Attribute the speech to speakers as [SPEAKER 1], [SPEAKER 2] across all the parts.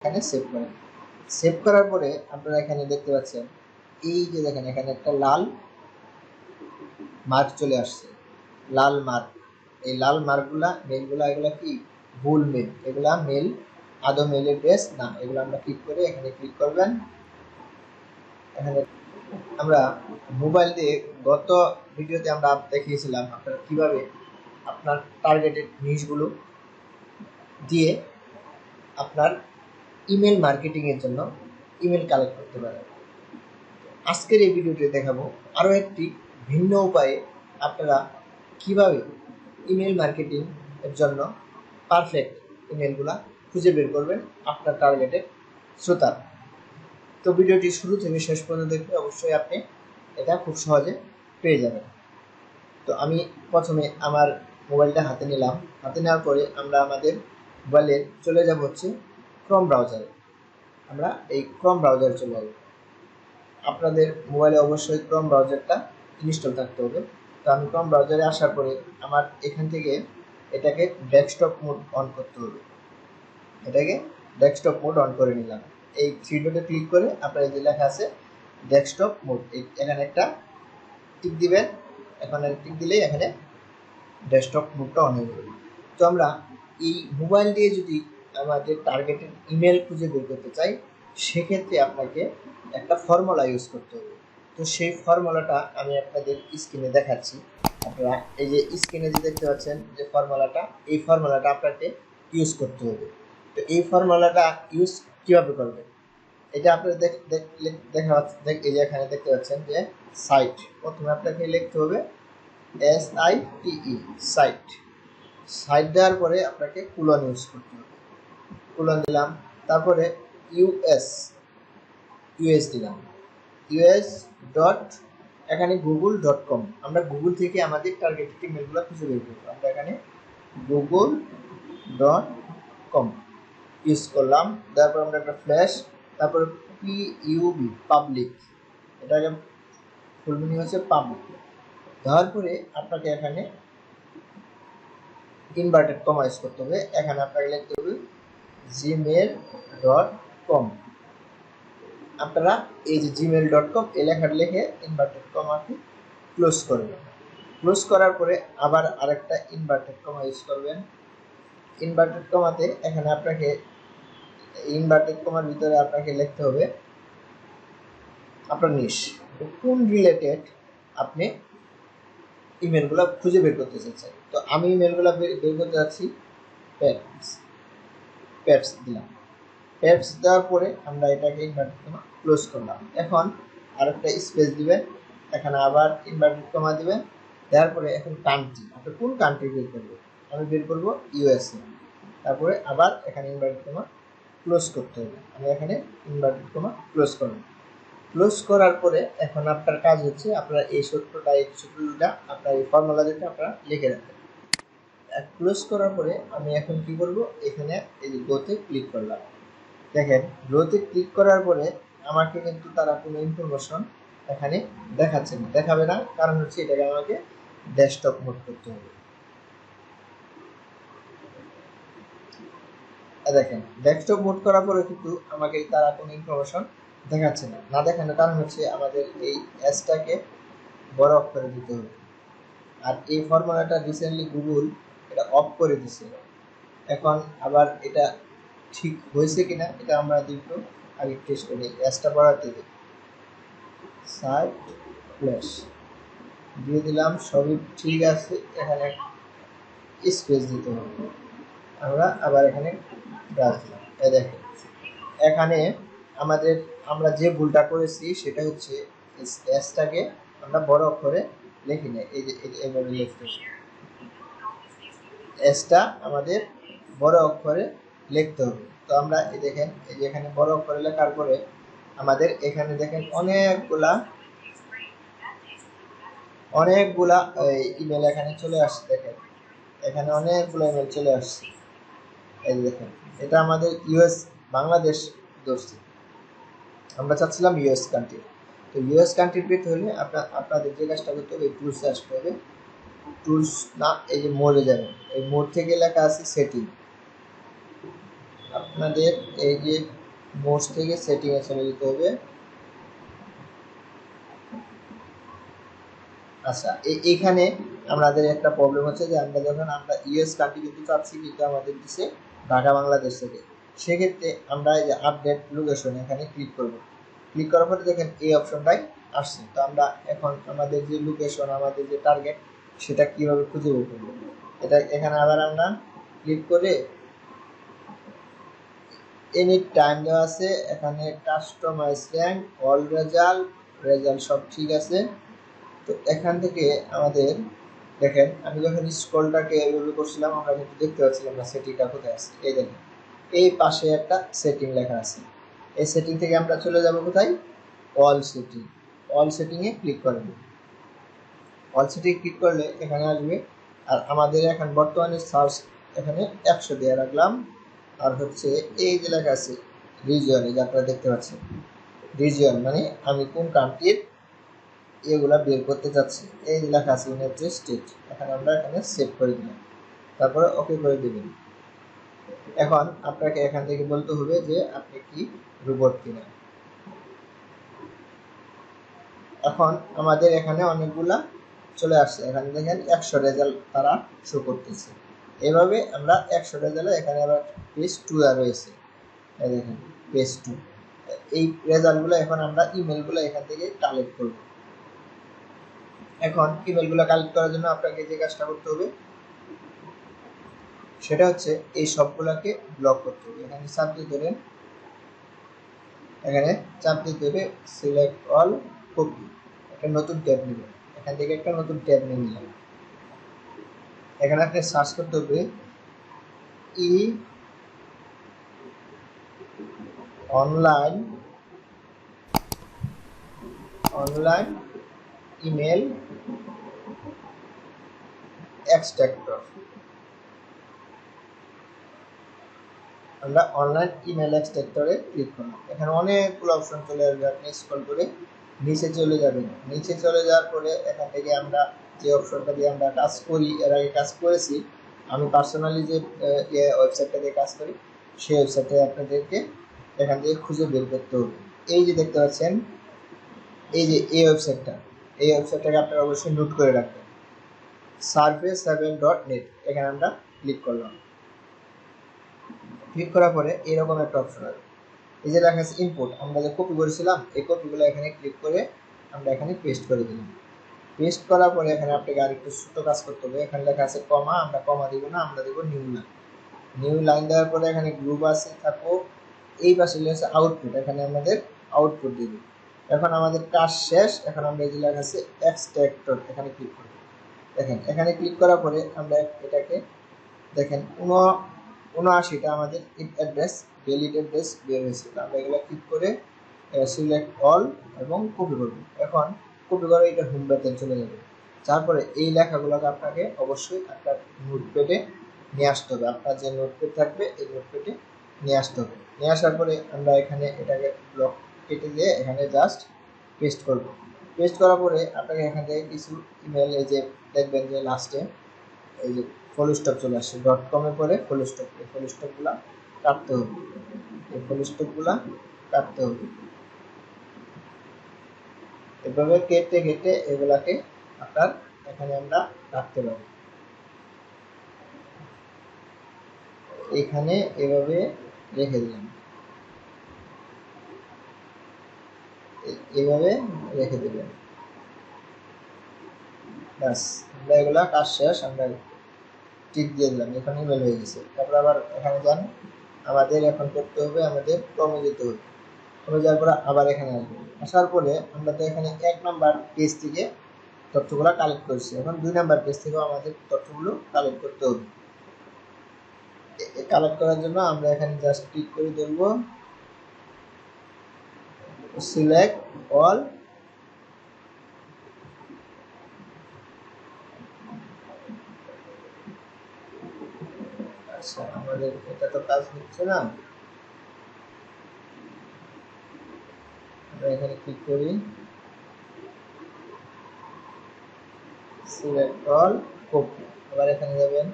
[SPEAKER 1] এখানে সেভ করেন। সেভ করার পরে আপনারা এখানে দেখতে পাচ্ছেন এই যে দেখেন এখানে একটা লাল মার্ক চলে আসছে, লাল মার্ক। এই লাল মার্কগুলা মেলগুলা এগুলা কি ভুল মেল, এগুলা মেল আদৌ মেলের বেস না। এগুলো আমরা ক্লিক করে এখানে ক্লিক করবেন। এখানে আমরা মোবাইল দিয়ে গত ভিডিওতে আমরা দেখিয়েছিলাম আপনারা কিভাবে আপনার টার্গেটেড নিশগুলো দিয়ে আপনার ইমেল মার্কেটিংয়ের জন্য ইমেল কালেক্ট করতে পারেন। আজকের এই ভিডিওতে দেখাবো আরও একটি ভিন্ন উপায়ে আপনারা কিভাবে ইমেল মার্কেটিং এর জন্য পারফেক্ট ইমেলগুলা খুঁজে বের করবেন আপনার টার্গেটেড শ্রোতা। তো ভিডিওটি শুরু থেকে শেষ পর্যন্ত দেখলে অবশ্যই আপনি এটা খুব সহজে পেয়ে যাবেন। তো আমি প্রথমে আমার মোবাইলটা হাতে নিলাম। হাতে নেওয়ার পরে আমরা আমাদের মোবাইলে চলে যাব হচ্ছে ক্রোম ব্রাউজারে। আমরা এই ক্রোম ব্রাউজারে চলে যাব। আপনাদের মোবাইলে অবশ্যই ক্রোম ব্রাউজারটা ইনস্টল থাকতে হবে। তো আমি ক্রোম ব্রাউজারে আসার পরে আমার এখান থেকে এটাকে ডেস্কটপ মোড অন করতে হবে। এটাকে ডেস্কটপ মোড অন করে নিলাম। এই থ্রি ডটে ক্লিক করে আপনার যে লেখা আছে ডেস্কটপ মোড, এখানে একটা টিক দিবেন। এখানে টিক দিলেই এখানে ডেস্কটপ মোডটা অন হয়ে যাবে। তো আমরা এই মোবাইল দিয়ে যদি আমাদের টার্গেটেড ইমেল খুঁজে বের করতে চাই, সেক্ষেত্রে আপনাকে একটা ফর্মুলা ইউজ করতে হবে। তো সেই ফর্মুলাটা আমি আপনাদের স্ক্রিনে দেখাচ্ছি। আপনারা এই যে স্ক্রিনে যে দেখতে পাচ্ছেন যে ফর্মুলাটা, এই ফর্মুলাটা আপনাকে ইউজ করতে হবে। তো এই ফর্মুলাটা ইউজ কীভাবে করবেন, এটা আপনারা দেখা এই যে এখানে দেখতে পাচ্ছেন যে সাইট। প্রথমে আপনাকে লিখতে হবে SITE সাইট। সাইট দেওয়ার পরে আপনাকে কুলন ইউজ করতে হবে। কুলন দিলাম। তারপরে ইউএস দিলাম। ইউএস ডট এখানে google.com। আমরা গুগল থেকে আমাদের টার্গেটেড ইমেলগুলো খুঁজে বের করবো। আমরা এখানে google.com ইউজ করলাম। তারপর আমরা একটা ফ্ল্যাশ, তারপর PUB পাবলিক, এটাকে ফুল মিনিং হচ্ছে পাবলিক। দেওয়ার পরে আপনাকে এখানে ইনভার্টেড কমা ইউজ করতে হবে। এখানে আপনাকে লিখতে হবে gmail.com। আপনারা এই যে gmail.com এই লেখাটা লিখে ইনভার্টেড কমাকে ক্লোজ করবেন। ক্লোজ করার পরে আবার আরেকটা ইনভার্টেড কমা ইউজ করবেন। ইনভার্টেড কমাতে এখানে আপনাকে ইনভার্টেড কমার ভিতরে আপনাকে লিখতে হবে আপনার নিশ, কোন রিলেটেড আপনি ইমেলগুলো খুঁজে বের করতে চাচ্ছেন। তো আমি ইমেলগুলো বের করতে যাচ্ছি পেটস দিলাম। পেটস দেওয়ার পরে আমরা এটাকে ইনভার্টেড কমা ক্লোজ করলাম। এখন আরেকটা স্পেস দিবেন, এখানে আবার ইনভার্টেড কমা দিবেন। দেওয়ার পরে এখন কান্ট্রি, আপনি কোন কান্ট্রি বের করবেন। আমি বের করব USA। তারপরে আবার এখানে ইনভার্টেড কমা ক্লোজ করতে হবে। আমি এখানে ইনভার্টেড কমা ক্লোজ করব। ক্লোজ করার পরে এখন আপনার কাজ হচ্ছে আপনার এই সূত্রটা আপনার এই ফর্মুলা যেটা আপনারা লিখে রাখবেন। ক্লোজ করার পরে আমি এখন কি করব, এখানে এই যে গ্রোতে ক্লিক করলাম। দেখেন গ্রোতে ক্লিক করার পরে আমাকে কিন্তু তারা কোনো ইনফরমেশন এখানে দেখাচ্ছে না, দেখাবে না। কারণ হচ্ছে এটাকে আমাকে ডেস্কটপ মোড করতে হবে। দেখেন ডেস্কটপ মোড করার পরে কিন্তু আমাকে তারা কোনো ইনফরমেশন দেখাচ্ছে না। না দেখানোর কারণ হচ্ছে আমাদের এই এসটাকে বড় অক্ষরে দিতে হবে। আর এই ফর্মুলাটা রিসেন্টলি গুগল এটা অফ করে দিছে। এখন আবার এটা ঠিক হয়েছে কিনা এটা আমরা দেখব, আগে টেস্ট করি। এসটা বাড়াতে দিই, সাইট ফ্ল্যাশ দিয়ে দিলাম, সবই ঠিক আছে। এখানে স্পেস দিতে হবে। আমরা আবার এখানে ব্রাশ দিলাম। এই দেখেন এখানে আমরা যে ভুলটা করেছি সেটা হচ্ছে এসটাকে আমরা বড় অক্ষরে লিখি না। এই যে এভাবে লিখতে হবে, এসটা আমাদের বড় অক্ষরে লিখতে হবে। তো আমরা দেখেন এই যে এখানে বড় অক্ষরে লেখার পরে আমাদের এখানে দেখেন অনেকগুলা ইমেল এখানে চলে আসছে। দেখেন এখানে অনেকগুলো ইমেল চলে আসছে। এই দেখেন এটা আমাদের ইউএস বাংলাদেশ ধরছে। আমরা চাচ্ছিলাম ইউএস কান্ট্রি। তো ইউএস কান্ট্রি পেতে হলে আপনাদের যে কাজটা করতে হবে, টুলসে আসতে হবে। টুলস না, এই যে মোডে যাবেন। এই মোড থেকে লেখা আছে সেটিং। আপনাদের এই যে মোড থেকে সেটিং এ চলে যেতে হবে। আচ্ছা, এইখানে আমাদের একটা প্রবলেম হচ্ছে যে আমরা যখন ইউএস কান্ট্রি কিন্তু চাচ্ছি, কিন্তু আমাদের দিচ্ছে ঢাকা বাংলাদেশ থেকে। সেক্ষেত্রে আমরা এই যে আপডেট লোকেশন এখানে ক্লিক করব। ক্লিক করার পরে দেখেন এই অপশনটাই আসছে। তো আমরা এখন আমাদের যে লোকেশন, আমাদের যে টার্গেট, সেটা কিভাবে খুঁজে বের করব, এটা এখানে আবার আমরা ক্লিক করে এনি টাইম দেওয়া আছে, এখানে customize rank, all result, result সব ঠিক আছে। তো এখান থেকে আমাদের দেখেন, আমি যখন স্ক্রলটাকে এইভাবে করছিলাম, আমরা কিন্তু দেখতে পাচ্ছিলাম না সেটিংটা কোথায় আছে। এই দেখেন, এই পাশে একটা সেটিং লেখা আছে। এই সেটিং থেকে আমরা চলে যাব কোথায়, অল সেটিং। অল সেটিংয়ে ক্লিক করব। অল সেটিং ক্লিক করলে এখানে আসবে। আর আমাদের এখন বর্তমানে সার্চ এখানে 100 দিয়ে রাখলাম। আর হচ্ছে এই যে লেখা আছে রিজিয়ন, এই যে আপনারা দেখতে পাচ্ছেন রিজিয়ন, মানে আমি কোন কান্ট্রির এগুলা বের করতে চাচ্ছি। এই যে লেখা আছে ইউনাইটেড স্টেট, এখানে আমরা এখানে সেভ করে দিলাম, তারপরে ওকে করে দেবেন। এখন আপনাকে এখান থেকে বলতে হবে যে আপনি কি রোবট কিনা। এখন আমাদের এখানে অনেকগুলা চলে আসছে, এখানে দেখেন 100 রেজাল্ট তারা শো করতেছে। এভাবে আমরা 100 রেজাল্টে এখানে আবার পেজ 2 রয়েছে, এই দেখেন পেজ 2। এই রেজাল্টগুলো এখন আমরা ইমেলগুলো এখান থেকে কালেক্ট করব। এখন ইমেলগুলো কালেক্ট করার জন্য আপনাকে যে কাজটা করতে হবে সেটা হচ্ছে এই সবগুলোকে ব্লক করতে হবে। এখানে চাপ দিতে হবে, এখানে চাপ দিতে হবে সিলেক্ট অল কপি, একটা নতুন ট্যাব নেবেন। এখান থেকে একটা নতুন ট্যাব নিয়ে নিলাম। এখানে আপনি সার্চ করতে হবে ই অনলাইন ইমেল এক্সট্রাক্টর। আমরা অনলাইন ইমেল এক্সট্রাক্টরে ক্লিক করব। এখানে অনেকগুলো অপশন চলে আসবে, আপনি স্ক্রল করে নিচে চলে যাবেন। নিচে চলে যাওয়ার পরে এখান থেকে আমরা যে অপশনটা দিয়ে আমরা কাজ করি, এর আগে কাজ করেছি, আমি পার্সোনালি যে ওয়েবসাইটটা দিয়ে কাজ করি, সেই ওয়েবসাইটে আপনাদেরকে এখান থেকে খুঁজে বের করতে হবে। এই যে দেখতে পাচ্ছেন, এই যে এই ওয়েবসাইটটা, এই ওয়েবসাইটটাকে আপনারা অবশ্যই নোট করে রাখবেন, survey7.net। এখানে আমরা ক্লিক করলাম। ক্লিক করার পরে এরকম একটা অপশন আসবে, এই যে লেখা আছে ইনপুট, আমরা যে কপি করেছিলাম এই কপিগুলো এখানে ক্লিক করে আমরা এখানে পেস্ট করে দিলাম। পেস্ট করার পরে এখানে আপনাকে আরেকটু ছোট কাজ করতে হবে। এখানে লেখা আছে কমা, আমরা কমা দিব না, আমরা দেবো নিউ লাইন। নিউ লাইন দেওয়ার পরে এখানে গ্রুপ আছে, তারপর এই পাশে লেখা আছে আউটপুট, এখানে আমাদের আউটপুট দিব। এখন আমাদের কাজ শেষ। এখন আমরা এই যে লেখা আছে এক্সট্রাক্টর, এখানে ক্লিক করব। দেখেন এখানে ক্লিক করার পরে আমরা এটাকে দেখেন 79টা আমাদের অ্যাড্রেস, ভ্যালিড অ্যাড্রেস বের হয়েছে। আমরা এগুলো ক্লিক করে সিলেক্ট অল এবং কপি করব। এখন কপি করে এটা হোম পেজে চলে যাবে। তারপরে এই লেখাগুলোকে আপনাকে অবশ্যই আপনার নোটপ্যাডে নিয়ে আসতে হবে। আপনার যে নোটপ্যাড থাকবে এই নোটপ্যাডে নিয়ে আসতে হবে। নিয়ে আসার পরে আমরা এখানে এটাকে ব্লক কেটে দিয়ে এখানে জাস্ট পেস্ট করব। পেস্ট করার পরে আপনাকে এখান থেকে কিছু ইমেল, এই যে দেখবেন যে লাস্টে এই যে ফুল স্টপ চলে আসছে, .com-এর পরে ফুল স্টপ, এই ফুল স্টপগুলো কাটতে হবে, এই ফুল স্টপগুলো কাটতে হবে। এভাবে কেটে কেটে এগুলাকে আপনার এখানে আমরা রাখতে পারি। এখানে এভাবে রেখে দিলাম, এভাবে রেখে দিলাম, ব্যাস আমরা এগুলা কাজ শেষ। আমরা টিক দিয়ে দিলাম, এখানে ইমেল হয়ে গেছে। তারপর আবার এখানে যান, আমাদের এখন করতে হবে, আমাদের কমে যেতে হবে। কমে যাওয়ার পরে আবার এখানে আসবো। আসার পরে আমরা তো এখানে 1 নাম্বার পেজ থেকে তথ্যগুলো কালেক্ট করছি, এখন 2 নাম্বার পেজ থেকেও আমাদের তথ্যগুলো কালেক্ট করতে হবে। কালেক্ট করার জন্য আমরা এখানে জাস্ট ক্লিক করে ধরবো সিলেক্ট অল, আচ্ছা আমাদের এটা তো কাজ হচ্ছে না, আমরা এখানে ক্লিক করি সিলেক্ট অল কপি। আবার এখানে যাবেন,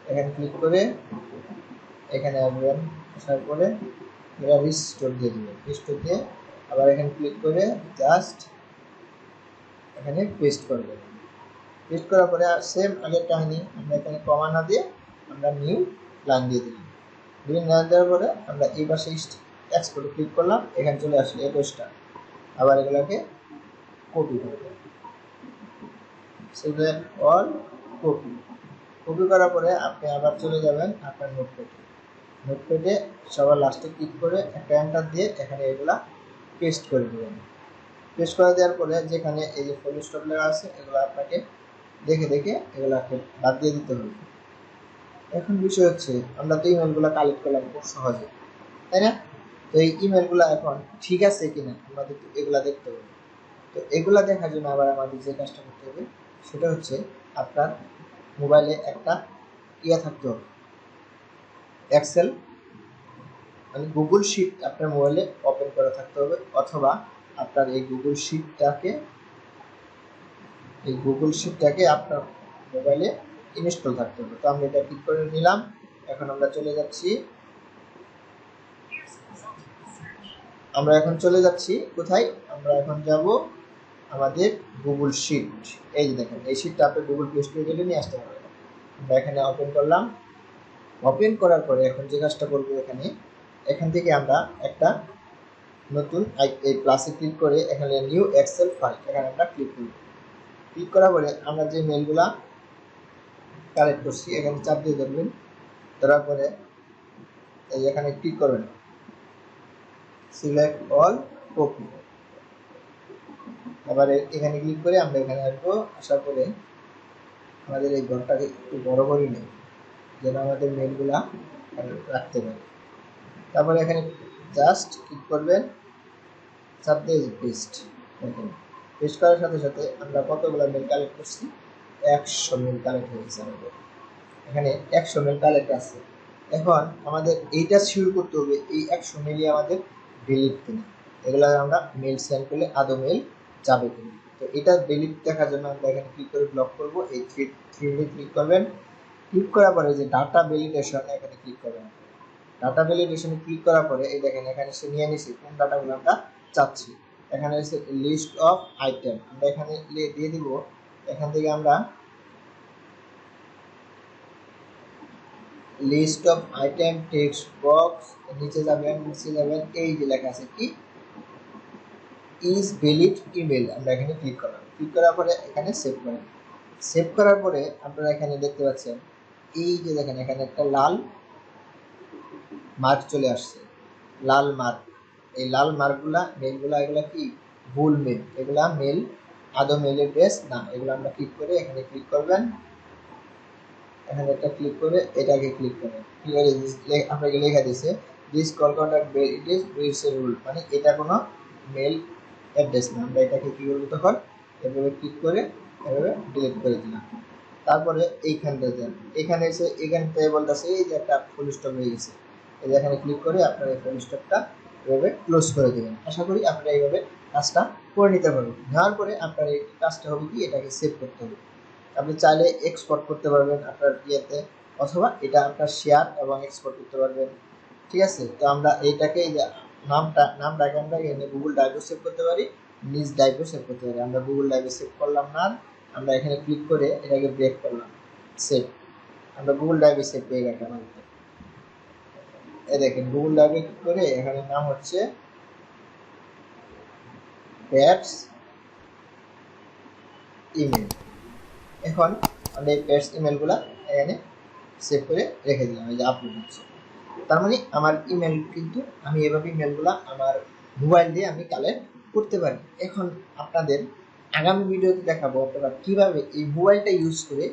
[SPEAKER 1] এখানে ক্লিক করে এখানে আসবেন, আসার পরে এটা রিস্টোর দিয়ে দেবেন। রিস্টোর দিয়ে আবার এখানে ক্লিক করে জাস্ট এখানে পেস্ট করবেন। পেস্ট করার পরে সেম আগের কাহিনী, আমরা এখানে কমা না দিয়ে আমরা নিউ লাইন দিয়ে দিলাম। নিউ লাইন দেওয়ার পরে আমরা এই পাশে এক্সপোর্টে ক্লিক করলাম, এখানে চলে আসলো 21টা। আবার এগুলোকে কপি করবেন, সেভেন অল কপি। কপি করার পরে আপনি আবার চলে যাবেন আপনার নোটপ্যাডে। নোটপ্যাডে সবার লাস্টে ক্লিক করে একটা এন্টার দিয়ে এখানে এগুলা পেস্ট করে দেবেন। পেস্ট করে দেওয়ার পরে যেখানে এই যে ফুল স্টপ লেখা আছে এগুলো আপনাকে দেখে দেখে এগুলাকে বাদ দিয়ে দিতে হবে। এখন বিষয় হচ্ছে আমরা তো ইমেলগুলো কালেক্ট করলাম খুব সহজে, তাই না? তো এই ইমেলগুলো এখন ঠিক আছে কিনা আমাদের এগুলা দেখতে হবে। তো এগুলা দেখার জন্য আবার আমাদের যে কাজটা করতে হবে সেটা হচ্ছে আপনার মোবাইলে একটা থাকতে হবে, এক্সেল মানে গুগল শিট আপনার মোবাইলে ওপেন করা থাকতে হবে, অথবা আপনার এই গুগল শিটটাকে আপনার মোবাইলে ইনস্টল থাকতে হবে। তো আমরা এটা ক্লিক করে নিলাম। এখন আমরা চলে যাচ্ছি কোথায়? আমরা এখন যাব আমাদের গুগল শিট। এই যে দেখেন, এই শিটটা আপনি গুগল প্লে স্টোরে গেলে নিয়ে আসতে পারবেন। আমরা এখানে ওপেন করলাম। ওপেন করার পরে এখন যে কাজটা করবো, এখান থেকে আমরা একটা নতুন এই প্লাসে ক্লিক করে এখানে নিউ এক্সেল ফাইল, এখানে আমরা ক্লিক করব। ক্লিক করার পরে আমরা যে মেলগুলা কালেক্ট করছি এখানে চাপ দিয়ে ধরবেন। ধরার পরে এই এখানে ক্লিক করবেন, সিলেক্ট অল কপি। আবার এখানে ক্লিক করে আমরা এখানে আসবো। আসার পরে আমাদের এই ঘরটাকে একটু বড় করে নেব যেন আমাদের মেলগুলা রাখতে পারি। তারপরে এখানে জাস্ট ক্লিক করবেন, চাপ দিয়ে পেস্ট। পেস্ট করার সাথে সাথে আমরা কতগুলো মেল কালেক্ট করছি, 100 মেল কালেক্ট হয়েছে আমাদের এখানে, 100 মেল কালেক্ট আছে। এখন আমাদের এইটা শিওর করতে হবে এই 100 মেলই আমাদের ডিলিট কিনা, এগুলো আমরা মেল সেন্ড করলে আদৌ মেল যাবে কিনা। তো এটা ডিলিট দেখার জন্য আমরা এখানে ক্লিক করে ব্লক করব। এই থ্রি ক্লিক করবেন। ক্লিক করার পরে যে ডাটা ভ্যালিডেশন এখানে ক্লিক করবেন। ডাটা ভ্যালিডেশনে ক্লিক করার পরে এই দেখেন এখানে সে নিয়ে নিছি কোন ডাটাগুলো আমরা চাচ্ছি। এখানে হচ্ছে লিস্ট অফ আইটেম, আমরা এখানে দিয়ে দিব। এখান থেকে আমরা list of item text box নিচে যাবেন, এই যে লেখা আছে কি ইজ ভ্যালিড ইমেল, আমরা এখানে ক্লিক করলাম। ক্লিক করার পরে এখানে সেভ করেন। সেভ করার পরে আপনারা এখানে দেখতে পাচ্ছেন এই যে দেখেন এখানে একটা লাল মার্ক চলে আসছে, লাল মার্ক। এই লাল মার্কগুলা মেলগুলা এগুলা কি ভুল মেল, এগুলা মেল আদৌ মেলের বেস না। এগুলো আমরা ক্লিক করে এখানে ক্লিক করবেন। এখানে একটা ক্লিক করে এটাকে ক্লিক করেন। আপনাকে লেখা দিয়েছে this call contact it is bridge rule, মানে এটা কোনো মেল অ্যাড্রেস না। আমরা এটাকে কি করবো তখন এভাবে ক্লিক করে এভাবে ডিলিট করে দিলাম। তারপরে এইখানটা দেন, এখানে এসে এখানটায় বলতেছে এই যে একটা ফুল স্টপ হয়ে গেছে, এই যে এখানে ক্লিক করে আপনার এই ফুল স্টপটা এভাবে ক্লোজ করে দেবেন। আশা করি আপনারা এইভাবে কাজটা করে নিতে পারবেন। নেওয়ার পরে আপনার এই কাজটা হবে কি, এটাকে সেভ করতে হবে। আপনি চাইলে এক্সপোর্ট করতে পারবেন আপনার ইয়েতে, অথবা এটা আপনার শেয়ার এবং এক্সপোর্ট করতে পারবেন। ঠিক আছে? তো আমরা এইটাকে নামটাকে আমরা এখানে গুগল ড্রাইভে সেভ করতে পারি, নিজ ড্রাইভে সেভ করতে পারি। আমরা গুগল ড্রাইভে সেভ করলাম না, আমরা এখানে ক্লিক করে এটাকে ব্রেক করলাম, সেভ। আমরা গুগল ড্রাইভে সেভ পেয়ে গেলাম। এই দেখেন গুগল ড্রাইভে ক্লিক করে এখানে নাম হচ্ছে প্যাডস ইমেল। এখন আমরা এই প্যাডস ইমেলগুলো এখানে সেভ করে রেখে দিলাম, এই যে আপলোড হচ্ছে। তার মানে আমার ইমেল কিন্তু আমি এভাবে ইমেলগুলো আমার মোবাইল দিয়ে আমি কালেক্ট করতে পারি। এখন আপনাদের আগামী ভিডিওতে দেখাবো আপনারা কীভাবে এই মোবাইলটা ইউজ করে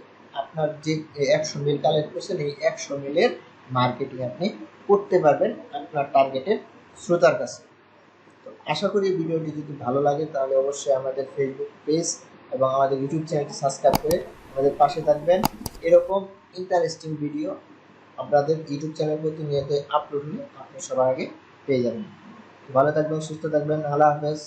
[SPEAKER 1] আপনার যে 100 মেল কালেক্ট করছেন এই 100 মেলের মার্কেটিং আপনি করতে পারবেন আপনার টার্গেটের শ্রোতার কাছে। তো আশা করি ভিডিওটি যদি ভালো লাগে তাহলে অবশ্যই আমাদের ফেসবুক পেজ এবং আমাদের ইউটিউব চ্যানেলটি সাবস্ক্রাইব করে আমাদের পাশে থাকবেন। এরকম ইন্টারেস্টিং ভিডিও আপনাদের ইউটিউব চ্যানেল প্রতিনিয়ত আপলোড হলে আপনি সবার আগে পেয়ে যাবেন। ভালো থাকবেন, সুস্থ থাকবেন। আল্লাহ হাফেজ।